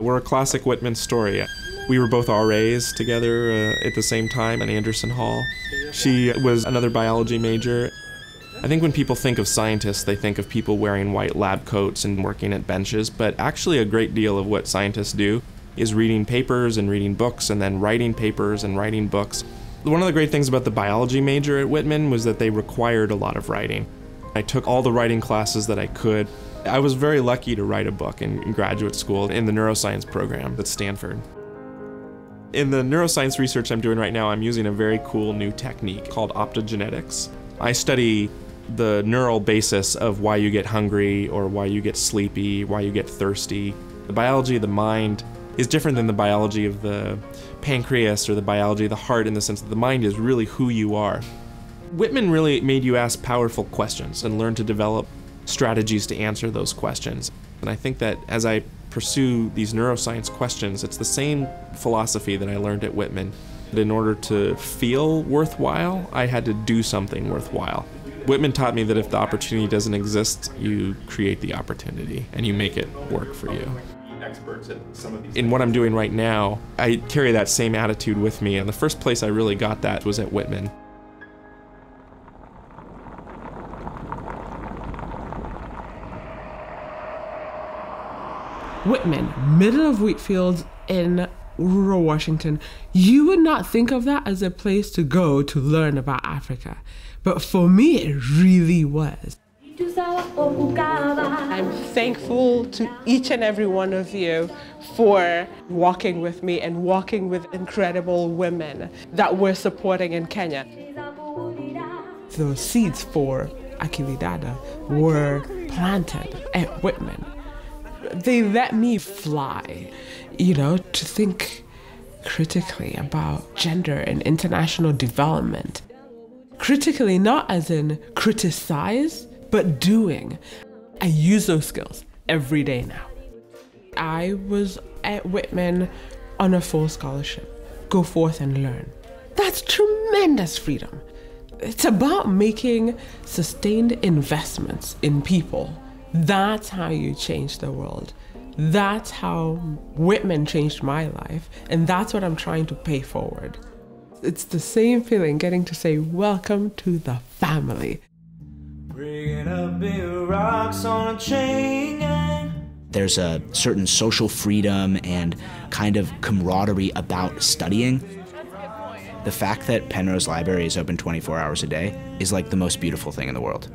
We're a classic Whitman story. We were both RAs together at the same time at Anderson Hall. She was another biology major. I think when people think of scientists, they think of people wearing white lab coats and working at benches, but actually a great deal of what scientists do is reading papers and reading books and then writing papers and writing books. One of the great things about the biology major at Whitman was that they required a lot of writing. I took all the writing classes that I could. I was very lucky to write a book in graduate school in the neuroscience program at Stanford. In the neuroscience research I'm doing right now, I'm using a very cool new technique called optogenetics. I study the neural basis of why you get hungry or why you get sleepy, why you get thirsty. The biology of the mind is different than the biology of the pancreas or the biology of the heart in the sense that the mind is really who you are. Whitman really made you ask powerful questions and learn to develop strategies to answer those questions. And I think that as I pursue these neuroscience questions, it's the same philosophy that I learned at Whitman. That in order to feel worthwhile, I had to do something worthwhile. Whitman taught me that if the opportunity doesn't exist, you create the opportunity and you make it work for you. In what I'm doing right now, I carry that same attitude with me, and the first place I really got that was at Whitman. Whitman, middle of Wheatfield in rural Washington. You would not think of that as a place to go to learn about Africa. But for me, it really was. I'm thankful to each and every one of you for walking with me and walking with incredible women that we're supporting in Kenya. Those seeds for Akili Dada were planted at Whitman. They let me fly, to think critically about gender and international development. Critically, not as in criticize, but doing. I use those skills every day now. I was at Whitman on a full scholarship. Go forth and learn. That's tremendous freedom. It's about making sustained investments in people. That's how you change the world. That's how Whitman changed my life, and that's what I'm trying to pay forward. It's the same feeling getting to say, welcome to the family. Bringing up big rocks on a chain gang. There's a certain social freedom and kind of camaraderie about studying. The fact that Penrose Library is open 24 hours a day is like the most beautiful thing in the world.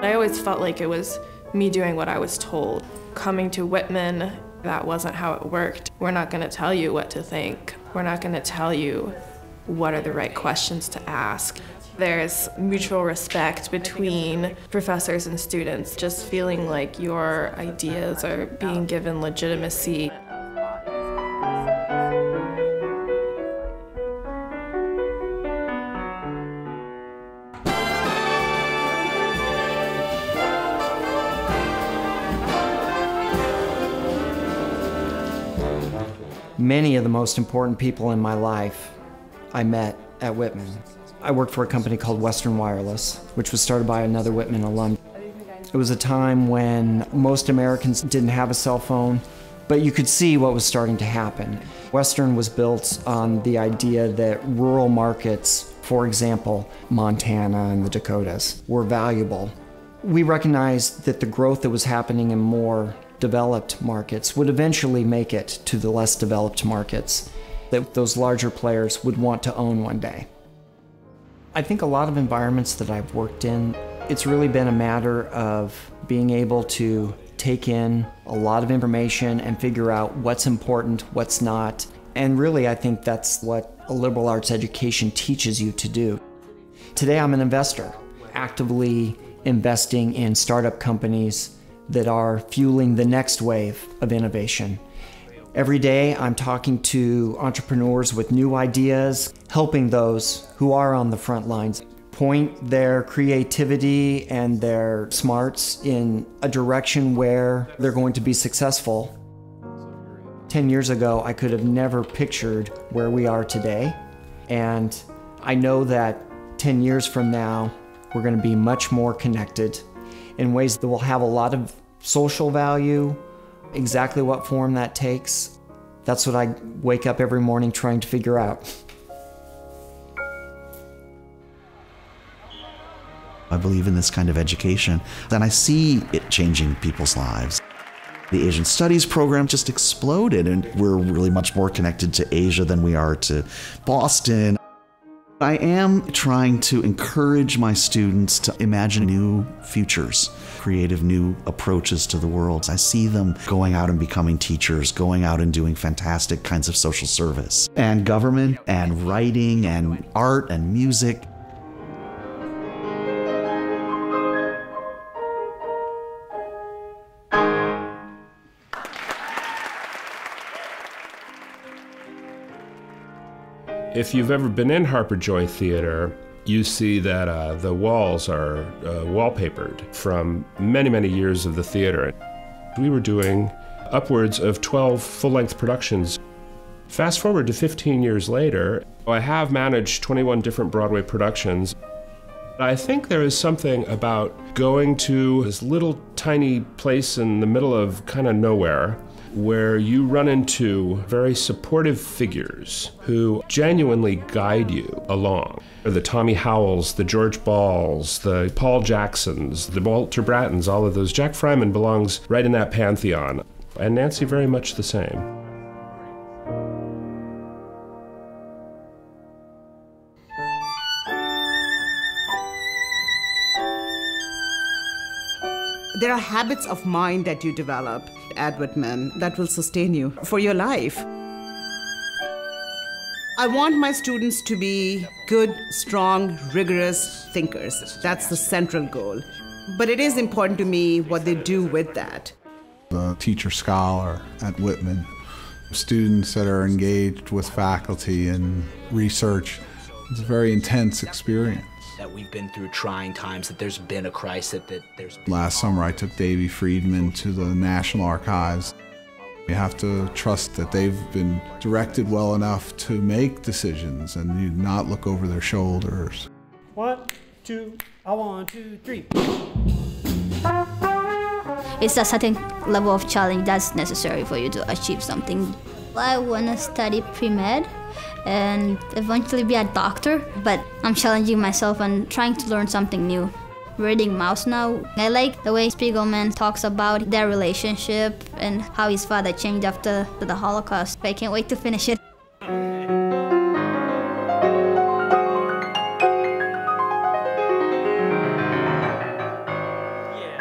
I always felt like it was me doing what I was told. Coming to Whitman, that wasn't how it worked. We're not going to tell you what to think. We're not going to tell you what are the right questions to ask. There's mutual respect between professors and students, just feeling like your ideas are being given legitimacy. Many of the most important people in my life I met at Whitman. I worked for a company called Western Wireless, which was started by another Whitman alum. It was a time when most Americans didn't have a cell phone, but you could see what was starting to happen. Western was built on the idea that rural markets, for example, Montana and the Dakotas, were valuable. We recognized that the growth that was happening in more developed markets would eventually make it to the less developed markets that those larger players would want to own one day. I think a lot of environments that I've worked in, it's really been a matter of being able to take in a lot of information and figure out what's important, what's not. And really, I think that's what a liberal arts education teaches you to do. Today, I'm an investor, actively investing in startup companies that are fueling the next wave of innovation. Every day, I'm talking to entrepreneurs with new ideas, helping those who are on the front lines point their creativity and their smarts in a direction where they're going to be successful. 10 years ago, I could have never pictured where we are today. And I know that 10 years from now, we're going to be much more connected in ways that will have a lot of social value. Exactly what form that takes, that's what I wake up every morning trying to figure out. I believe in this kind of education, and I see it changing people's lives. The Asian Studies program just exploded, and we're really much more connected to Asia than we are to Boston. I am trying to encourage my students to imagine new futures, creative new approaches to the world. I see them going out and becoming teachers, going out and doing fantastic kinds of social service, and government, and writing, and art, and music. If you've ever been in Harper Joy Theater, you see that the walls are wallpapered from many, many years of the theater. We were doing upwards of 12 full-length productions. Fast forward to 15 years later, I have managed 21 different Broadway productions. I think there is something about going to this little tiny place in the middle of kind of nowhere where you run into very supportive figures who genuinely guide you along. The Tommy Howells, the George Balls, the Paul Jacksons, the Walter Brattons, all of those. Jack Fryman belongs right in that pantheon, and Nancy very much the same. There are habits of mind that you develop at Whitman that will sustain you for your life. I want my students to be good, strong, rigorous thinkers. That's the central goal. But it is important to me what they do with that. The teacher scholar at Whitman, students that are engaged with faculty and research, it's a very intense experience. That we've been through trying times, that there's been a crisis, that there's... Last summer I took Davy Friedman to the National Archives. You have to trust that they've been directed well enough to make decisions and you not look over their shoulders. 1, 2, 1, 2, 3. It's a certain level of challenge that's necessary for you to achieve something. I want to study pre-med and eventually be a doctor, but I'm challenging myself and trying to learn something new. Reading Mouse now, I like the way Spiegelman talks about their relationship and how his father changed after the Holocaust. I can't wait to finish it.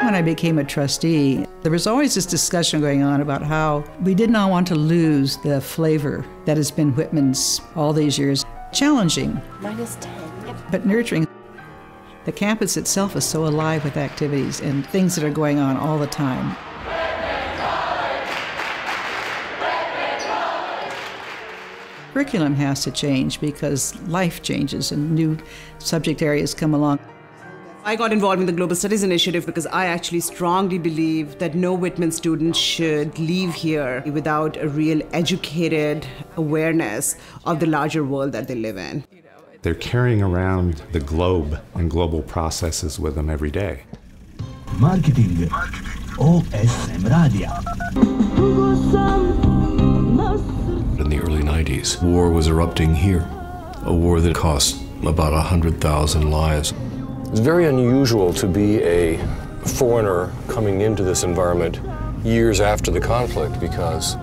When I became a trustee, there was always this discussion going on about how we did not want to lose the flavor that has been Whitman's all these years. Challenging, -10. but nurturing. The campus itself is so alive with activities and things that are going on all the time. Curriculum has to change because life changes and new subject areas come along. I got involved in the Global Studies Initiative because I actually strongly believe that no Whitman student should leave here without a real educated awareness of the larger world that they live in. They're carrying around the globe and global processes with them every day. Marketing. OSM Radio. In the early 90s, war was erupting here. A war that cost about 100,000 lives. It's very unusual to be a foreigner coming into this environment years after the conflict because,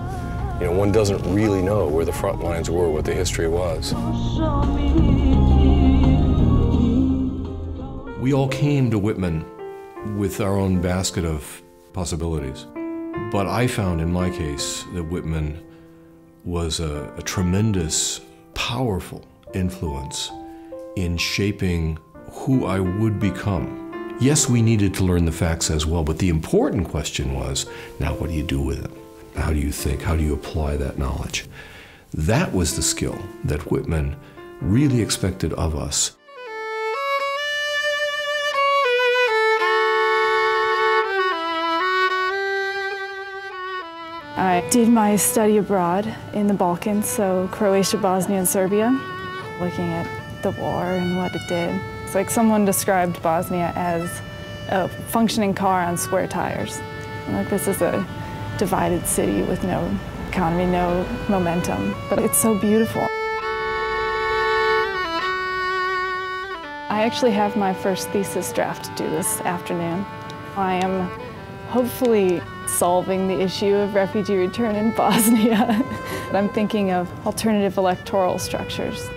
one doesn't really know where the front lines were, what the history was. We all came to Whitman with our own basket of possibilities. But I found in my case that Whitman was a tremendous, powerful influence in shaping who I would become. Yes, we needed to learn the facts as well, but the important question was, now what do you do with it? How do you think? How do you apply that knowledge? That was the skill that Whitman really expected of us. I did my study abroad in the Balkans, so Croatia, Bosnia, and Serbia, looking at the war and what it did. It's like someone described Bosnia as a functioning car on square tires. Like, this is a divided city with no economy, no momentum, but it's so beautiful. I actually have my first thesis draft due this afternoon. I am hopefully solving the issue of refugee return in Bosnia. I'm thinking of alternative electoral structures.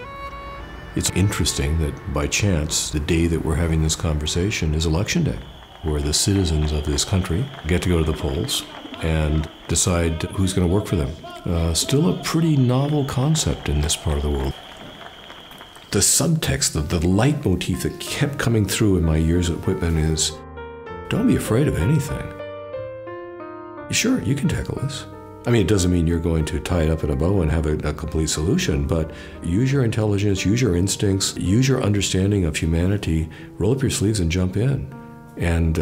It's interesting that by chance, the day that we're having this conversation is Election Day, where the citizens of this country get to go to the polls and decide who's going to work for them. Still a pretty novel concept in this part of the world. The subtext, the leitmotif that kept coming through in my years at Whitman is, don't be afraid of anything. Sure, you can tackle this. I mean, it doesn't mean you're going to tie it up in a bow and have a complete solution, but use your intelligence, use your instincts, use your understanding of humanity, roll up your sleeves and jump in. And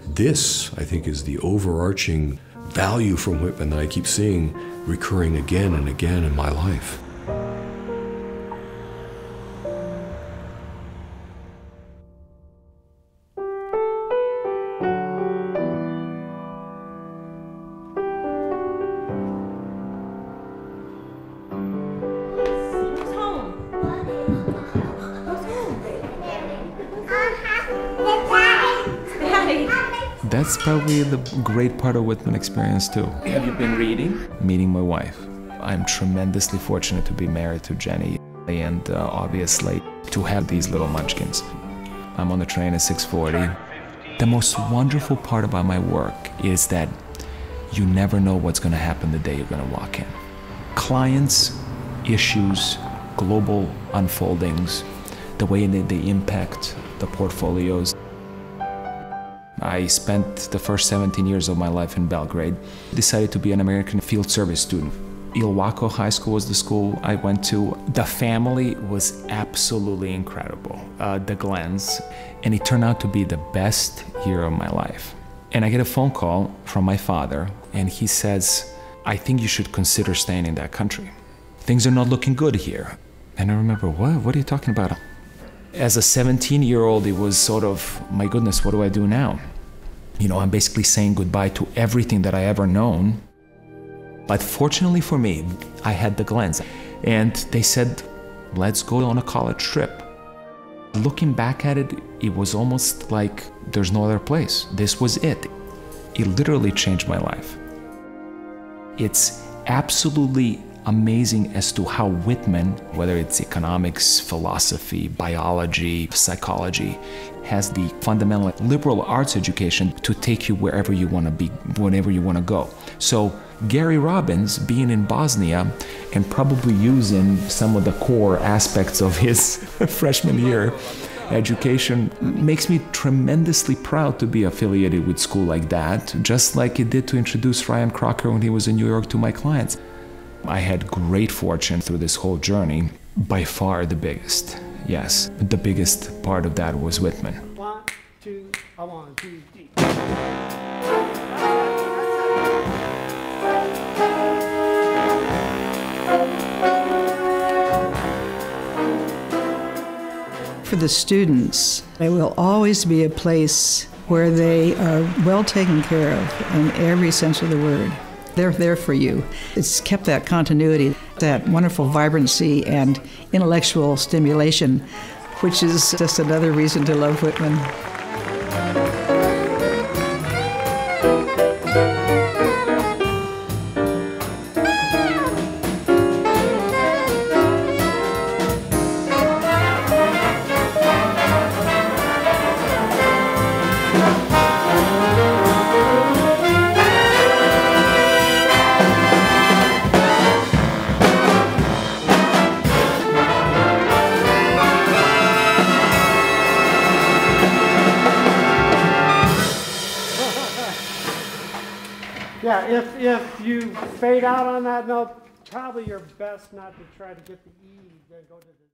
this, I think, is the overarching value from Whitman that I keep seeing recurring again and again in my life. That's probably the great part of Whitman experience too. Have you been reading? Meeting my wife. I'm tremendously fortunate to be married to Jenny and obviously to have these little munchkins. I'm on the train at 6:40. The most wonderful part about my work is that you never know what's going to happen the day you're going to walk in. Clients, issues, global unfoldings, the way they impact the portfolios. I spent the first 17 years of my life in Belgrade. Decided to be an American field service student. Ilwaco High School was the school I went to. The family was absolutely incredible, the Glens, and it turned out to be the best year of my life. And I get a phone call from my father, and he says, I think you should consider staying in that country. Things are not looking good here. And I remember, what are you talking about? As a 17-year-old, it was sort of, my goodness, what do I do now? You know, I'm basically saying goodbye to everything that I ever known. But fortunately for me, I had the Glens. And they said, let's go on a college trip. Looking back at it, it was almost like there's no other place. This was it. It literally changed my life. It's absolutely amazing as to how Whitman, whether it's economics, philosophy, biology, psychology, has the fundamental liberal arts education to take you wherever you want to be, whenever you want to go. So Gary Robbins, being in Bosnia and probably using some of the core aspects of his freshman year education, makes me tremendously proud to be affiliated with a school like that, just like it did to introduce Ryan Crocker when he was in New York to my clients. I had great fortune through this whole journey. By far the biggest, yes, the biggest part of that was Whitman. 1, 2, 1, 2, 3. For the students, it will always be a place where they are well taken care of in every sense of the word. They're there for you. It's kept that continuity, that wonderful vibrancy and intellectual stimulation, which is just another reason to love Whitman. Yeah, if you fade out on that note, probably your best not to try to get the E to go to the